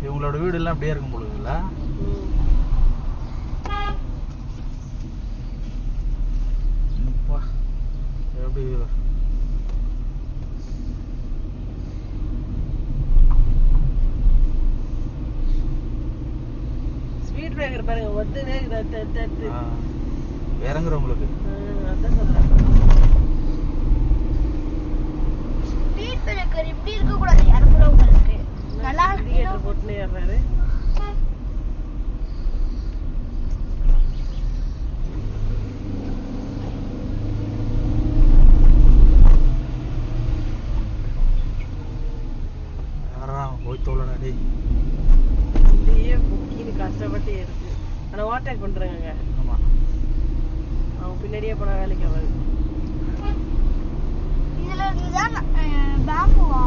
இவங்களோட வீடு எல்லாம் அப்படியே இருக்கும் பொழுதுல. எப்படி ஸ்பீட் பிரேக்கர் பாருங்க ஒத்துனே இறங்குறவங்களுக்கு அதான் சொல்றேன். ஸ்பீட் பிரேக்கர் இப்படி இருக்க கூடாது இறங்குறவங்களுக்கு. நல்லா இண்டிகேட்டர் போட்டுனே ஏறாரு. போய் தோலடா டேய். இங்கேயே புக்கின்னு கஷ்டப்பட்டு எடுத்து ஆனால் ஓவர்டேக் பண்ணுறாங்க. ஆமா அவங்க பின்னாடியே போன வேலைக்கு ஆகாது. இதுல இருந்துதான் பேம்புவா